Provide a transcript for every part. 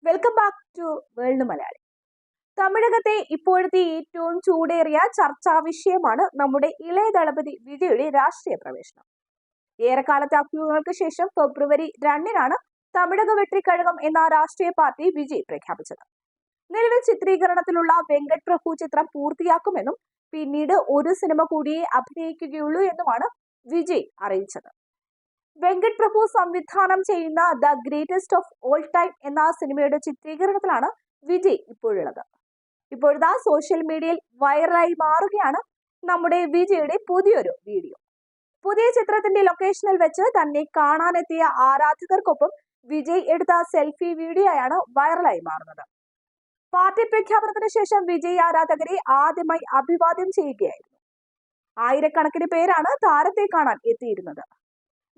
Welcome back to world Malayali. തമിഴകത്തെ ഇപ്പോഴത്തെ ഏറ്റവും ചൂടേറിയ ചർച്ചാ വിഷയമാണ് നമ്മുടെ ഇളയ ദളപതി വിജയുടെ രാഷ്ട്രീയ പ്രവേശനം. ഏറെക്കാലത്തെ അഭ്യൂഹങ്ങൾക്ക് ശേഷം ഫെബ്രുവരി 2-നാണ് തമിഴക വെട്രിക്കഴകം എന്ന രാഷ്ട്രീയ പാർട്ടി വിജയ് പ്രഖ്യാപിച്ചത്. നിലവിൽ ചിത്രീകരണത്തിലുള്ള വെങ്കട് പ്രഭു ചിത്രം പൂർത്തിയാക്കുമെന്നും പിന്നീട് ഒരു സിനിമ കൂടിയേ അഭിനയിക്കുകയുള്ളൂ എന്നുമാണ് വിജയ് അറിയിച്ചത്. വെങ്കട് പ്രഭു സംവിധാനം ചെയ്യുന്ന the greatest of all time എന്ന സിനിമയുടെ ചിത്രീകരണത്തിലാണ് വിജയ് ഇപ്പോഴുള്ളത്. ഇപ്പോഴത്തെ സോഷ്യൽ മീഡിയയിൽ വൈറലായി മാറുകയാണ് നമ്മുടെ വിജയുടെ പുതിയൊരു വീഡിയോ. പുതിയ ചിത്രത്തിന്റെ ലൊക്കേഷനിൽ വെച്ച് തന്നെ കാണാനെത്തിയ ആരാധകർക്കൊപ്പം വിജയ് എടുത്ത സെൽഫി വീഡിയോയാണ് വൈറലായി മാറുന്നത്. പാർട്ടി പ്രഖ്യാപനത്തിന് ശേഷം വിജയ് ആരാധകരെ ആദ്യമായി അഭിവാദ്യം ചെയ്യുകയായിരുന്നു. ആയിരക്കണക്കിന് പേരാണ് താരത്തെ കാണാൻ എത്തിയിരുന്നത്.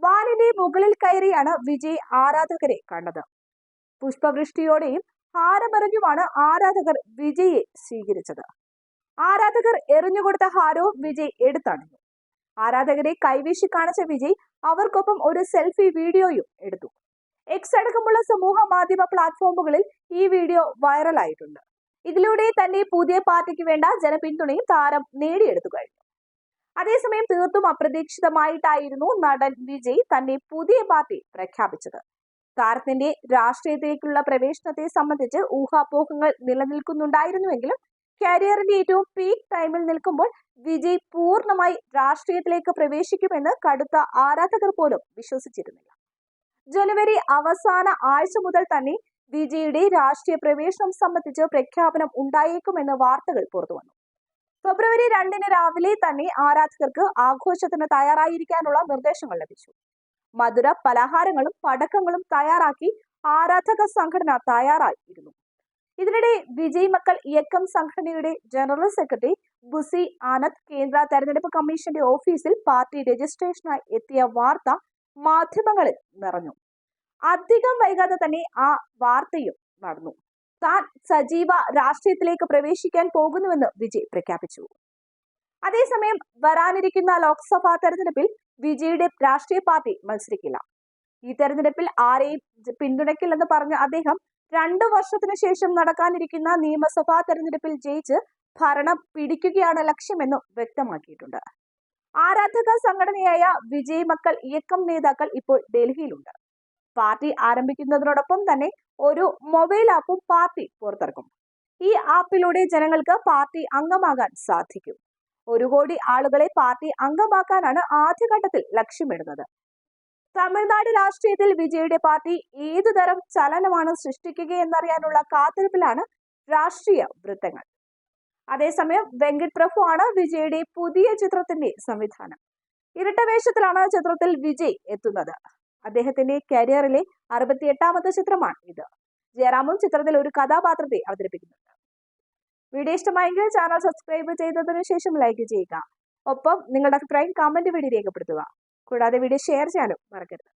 വാനിന്റെ മുകളിൽ കയറിയാണ് വിജയ് ആരാധകരെ കണ്ടത്. പുഷ്പവൃഷ്ടിയോടെയും ഹാരമെറിഞ്ഞുമാണ് ആരാധകർ വിജയെ സ്വീകരിച്ചത്. ആരാധകർ എറിഞ്ഞുകൊടുത്ത ഹാരവും വിജയ് എടുത്തണിഞ്ഞു. ആരാധകരെ കൈവീശി കാണിച്ച വിജയ് അവർക്കൊപ്പം ഒരു സെൽഫി വീഡിയോയും എടുത്തു. എക്സ് അടക്കമുള്ള സമൂഹ മാധ്യമ പ്ലാറ്റ്ഫോമുകളിൽ ഈ വീഡിയോ വൈറലായിട്ടുണ്ട്. ഇതിലൂടെ തന്റെ പുതിയ പാർട്ടിക്ക് വേണ്ട ജനപിന്തുണയും താരം നേടിയെടുത്തു കഴിഞ്ഞു. അതേസമയം തീർത്തും അപ്രതീക്ഷിതമായിട്ടായിരുന്നു നടൻ വിജയ് തന്റെ പുതിയ പാർട്ടി പ്രഖ്യാപിച്ചത്. താരത്തിന്റെ രാഷ്ട്രീയത്തിലേക്കുള്ള പ്രവേശനത്തെ സംബന്ധിച്ച് ഊഹാപോഹങ്ങൾ നിലനിൽക്കുന്നുണ്ടായിരുന്നുവെങ്കിലും കരിയറിന്റെ ഏറ്റവും പീക്ക് ടൈമിൽ നിൽക്കുമ്പോൾ വിജയ് പൂർണ്ണമായി രാഷ്ട്രീയത്തിലേക്ക് പ്രവേശിക്കുമെന്ന് കടുത്ത ആരാധകർ പോലും വിശ്വസിച്ചിരുന്നില്ല. ജനുവരി അവസാന ആഴ്ച മുതൽ തന്നെ വിജയുടെ രാഷ്ട്രീയ പ്രവേശനം സംബന്ധിച്ച് പ്രഖ്യാപനം ഉണ്ടായേക്കുമെന്ന് വാർത്തകൾ പുറത്തുവന്നു. ഫെബ്രുവരി 2 രാവിലെ തന്നെ ആരാധകർക്ക് ആഘോഷത്തിന് തയ്യാറായിരിക്കാനുള്ള നിർദ്ദേശങ്ങൾ ലഭിച്ചു. മധുര പലഹാരങ്ങളും പടക്കങ്ങളും തയ്യാറാക്കി ആരാധക സംഘടന തയ്യാറായിരുന്നു. ഇതിനിടെ വിജയ് മക്കൾ ഇയക്കം സംഘടനയുടെ ജനറൽ സെക്രട്ടറി ബുസി ആനന്ദ് കേന്ദ്ര തെരഞ്ഞെടുപ്പ് കമ്മീഷന്റെ ഓഫീസിൽ പാർട്ടി രജിസ്ട്രേഷനായി എത്തിയ വാർത്ത മാധ്യമങ്ങളിൽ നിറഞ്ഞു. അധികം വൈകാതെ തന്നെ ആ വാർത്തയും നടന്നു. താൻ സജീവ രാഷ്ട്രീയത്തിലേക്ക് പ്രവേശിക്കാൻ പോകുന്നുവെന്ന് വിജയ് പ്രഖ്യാപിച്ചു. അതേസമയം വരാനിരിക്കുന്ന ലോക്സഭാ തെരഞ്ഞെടുപ്പിൽ വിജയുടെ രാഷ്ട്രീയ പാർട്ടി മത്സരിക്കില്ല. ഈ തെരഞ്ഞെടുപ്പിൽ ആരെയും പിന്തുണയ്ക്കില്ലെന്ന് പറഞ്ഞ അദ്ദേഹം 2 വർഷത്തിനു ശേഷം നടക്കാനിരിക്കുന്ന നിയമസഭാ തെരഞ്ഞെടുപ്പിൽ ജയിച്ച് ഭരണം പിടിക്കുകയാണ് ലക്ഷ്യമെന്നും വ്യക്തമാക്കിയിട്ടുണ്ട്. ആരാധക സംഘടനയായ വിജയ് മക്കൾ ഇയക്കം നേതാക്കൾ ഇപ്പോൾ ഡൽഹിയിലുണ്ട്. പാർട്ടി ആരംഭിക്കുന്നതിനോടൊപ്പം തന്നെ ഒരു മൊബൈൽ ആപ്പും പാർട്ടി പുറത്തിറക്കും. ഈ ആപ്പിലൂടെ ജനങ്ങൾക്ക് പാർട്ടി അംഗമാകാൻ സാധിക്കും. 1 കോടി ആളുകളെ പാർട്ടി അംഗമാക്കാനാണ് ആദ്യഘട്ടത്തിൽ ലക്ഷ്യമിടുന്നത്. തമിഴ്നാട് രാഷ്ട്രീയത്തിൽ വിജയുടെ പാർട്ടി ഏതുതരം ചലനമാണ് സൃഷ്ടിക്കുകയെന്നറിയാനുള്ള കാത്തിരിപ്പിലാണ് രാഷ്ട്രീയ വൃത്തങ്ങൾ. അതേസമയം വെങ്കട് പ്രഭു ആണ് വിജയുടെ പുതിയ ചിത്രത്തിന്റെ സംവിധാനം. ഇരട്ടവേഷത്തിലാണ് ചിത്രത്തിൽ വിജയ് എത്തുന്നത്. അദ്ദേഹത്തിന്റെ കരിയറിലെ 68ാമത്തെ ചിത്രമാണ് ഇത്. ജയറാമും ചിത്രത്തിൽ ഒരു കഥാപാത്രത്തെ അവതരിപ്പിക്കുന്നുണ്ട്. വീഡിയോ ഇഷ്ടമായെങ്കിൽ ചാനൽ സബ്സ്ക്രൈബ് ചെയ്തതിനു ശേഷം ലൈക്ക് ചെയ്യുക. ഒപ്പം നിങ്ങളുടെ അഭിപ്രായം കമന്റ് വഴി രേഖപ്പെടുത്തുക. കൂടാതെ വീഡിയോ ഷെയർ ചെയ്യാനും മറക്കരുത്.